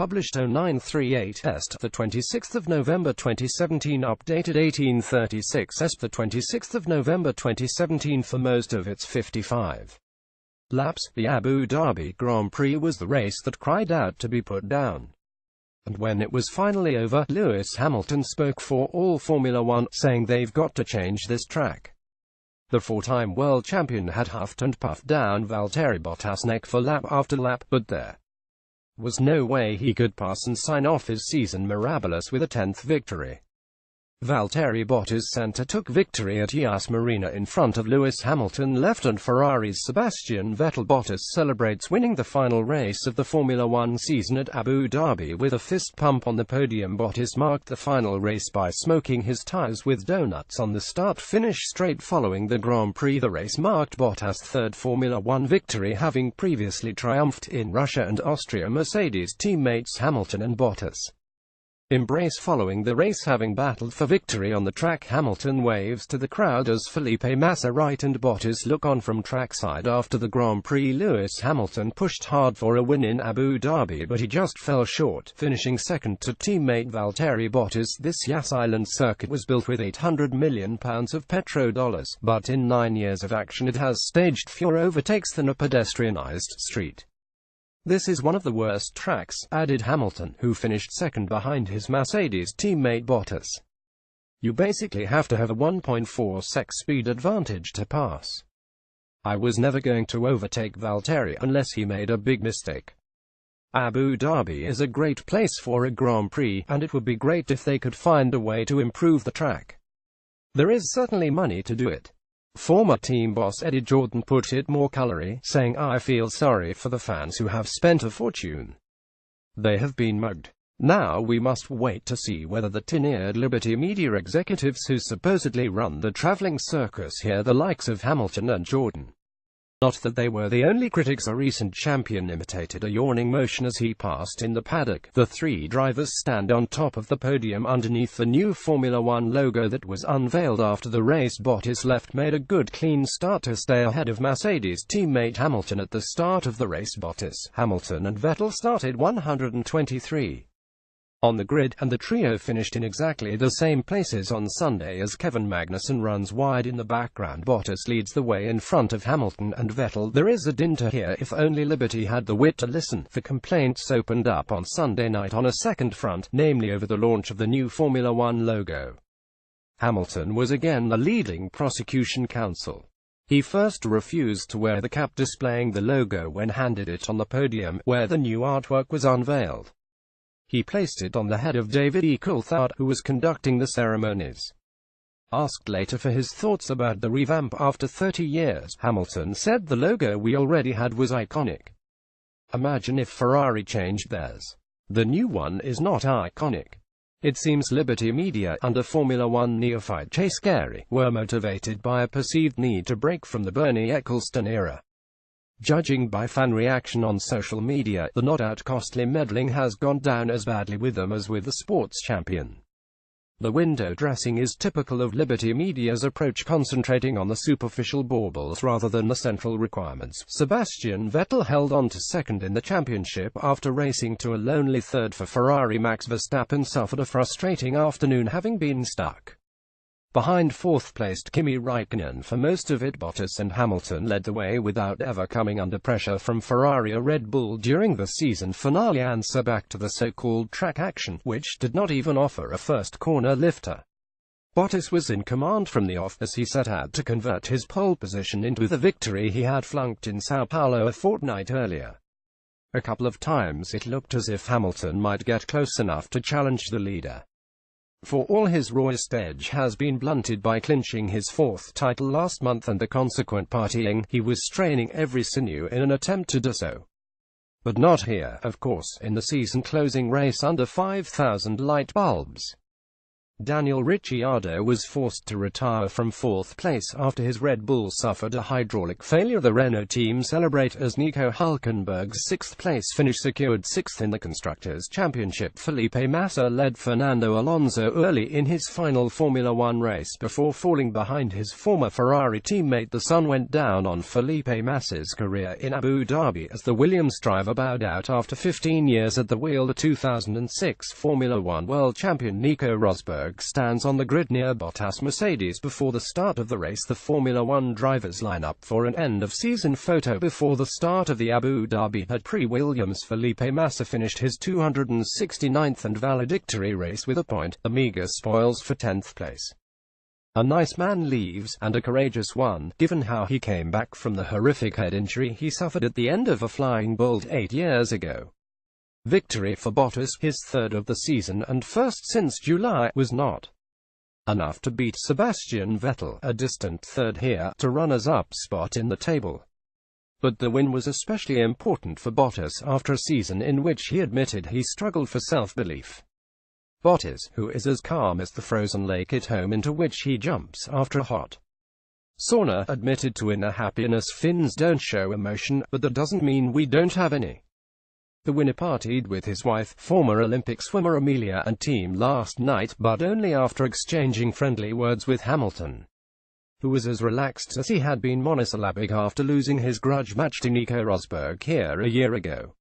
published 0938 Est, the 26th of November 2017, updated 1836 Est, the 26th of November 2017. For most of its 55 laps, the Abu Dhabi Grand Prix was the race that cried out to be put down. And when it was finally over, Lewis Hamilton spoke for all Formula One, saying they've got to change this track. The four-time world champion had huffed and puffed down Valtteri Bottas' neck for lap after lap, but there was no way he could pass and sign off his season mirabilis with a 10th victory. Valtteri Bottas' centre took victory at Yas Marina in front of Lewis Hamilton left, and Ferraris Sebastian Vettel Bottas celebrates winning the final race of the Formula One season at Abu Dhabi with a fist pump on the podium. Bottas marked the final race by smoking his tyres with donuts on the start-finish straight following the Grand Prix. The race marked Bottas' third Formula One victory, having previously triumphed in Russia and Austria Mercedes teammates Hamilton and Bottas embrace following the race. Having battled for victory on the track, Hamilton waves to the crowd as Felipe Massa right and Bottas look on from trackside. After the Grand Prix, Lewis Hamilton pushed hard for a win in Abu Dhabi, but he just fell short, finishing second to teammate Valtteri Bottas. This Yas Island circuit was built with £800 million of petrodollars, but in 9 years of action it has staged fewer overtakes than a pedestrianised street. This is one of the worst tracks, added Hamilton, who finished second behind his Mercedes teammate Bottas. You basically have to have a 1.4 sec speed advantage to pass. I was never going to overtake Valtteri unless he made a big mistake. Abu Dhabi is a great place for a Grand Prix, and it would be great if they could find a way to improve the track. There is certainly money to do it. Former team boss Eddie Jordan put it more colourly, saying, "I feel sorry for the fans who have spent a fortune. They have been mugged. Now we must wait to see whether the tin-eared Liberty Media executives who supposedly run the travelling circus hear the likes of Hamilton and Jordan." Not that they were the only critics. A recent champion imitated a yawning motion as he passed in the paddock. The three drivers stand on top of the podium underneath the new Formula One logo that was unveiled after the race. Bottas left made a good clean start to stay ahead of Mercedes teammate Hamilton at the start of the race. Bottas, Hamilton and Vettel started 123 on the grid, and the trio finished in exactly the same places on Sunday as Kevin Magnussen runs wide in the background. Bottas leads the way in front of Hamilton and Vettel. There is a din to hear. If only Liberty had the wit to listen. The complaints opened up on Sunday night on a second front, namely over the launch of the new Formula One logo. Hamilton was again the leading prosecution counsel. He first refused to wear the cap displaying the logo when handed it on the podium, where the new artwork was unveiled. He placed it on the head of Theyve, who was conducting the ceremonies. Asked later for his thoughts about the revamp after 30 years, Hamilton said, "The logo we already had was iconic. Imagine if Ferrari changed theirs. The new one is not iconic." It seems Liberty Media, under Formula One neophyte Chase Carey, were motivated by a perceived need to break from the Bernie Ecclestone era. Judging by fan reaction on social media, the not-out costly meddling has gone down as badly with them as with the sports champion. The window dressing is typical of Liberty Media's approach, concentrating on the superficial baubles rather than the central requirements. Sebastian Vettel held on to second in the championship after racing to a lonely third for Ferrari. Max Verstappen suffered a frustrating afternoon, having been stuck behind fourth-placed Kimi Raikkonen for most of it. Bottas and Hamilton led the way without ever coming under pressure from Ferrari or Red Bull during the season finale, and so back to the so-called track action, which did not even offer a first corner lifter. Bottas was in command from the off as he set out to convert his pole position into the victory he had flunked in Sao Paulo a fortnight earlier. A couple of times it looked as if Hamilton might get close enough to challenge the leader. For all his rawest edge has been blunted by clinching his fourth title last month and the consequent partying, he was straining every sinew in an attempt to do so. But not here, of course, in the season-closing race under 5,000 light bulbs. Daniel Ricciardo was forced to retire from fourth place after his Red Bull suffered a hydraulic failure. The Renault team celebrate as Nico Hülkenberg's sixth-place finish secured sixth in the Constructors' Championship. Felipe Massa led Fernando Alonso early in his final Formula One race before falling behind his former Ferrari teammate. The sun went down on Felipe Massa's career in Abu Dhabi as the Williams driver bowed out after 15 years at the wheel. The 2006 Formula One world champion Nico Rosberg stands on the grid near Bottas' Mercedes before the start of the race. The Formula One drivers line up for an end-of-season photo before the start of the Abu Dhabi Grand Prix. Williams' Felipe Massa finished his 269th and valedictory race with a point. Amiga spoils for 10th place. A nice man leaves, and a courageous one, given how he came back from the horrific head injury he suffered at the end of a flying Bolt 8 years ago. Victory for Bottas, his third of the season and first since July, was not enough to beat Sebastian Vettel, a distant third here, to runners-up spot in the table. But the win was especially important for Bottas after a season in which he admitted he struggled for self-belief. Bottas, who is as calm as the frozen lake at home into which he jumps after a hot sauna, admitted to inner happiness. Finns don't show emotion, but that doesn't mean we don't have any. The winner partied with his wife, former Olympic swimmer Amelia, and team last night, but only after exchanging friendly words with Hamilton, who was as relaxed as he had been monosyllabic after losing his grudge match to Nico Rosberg here a year ago.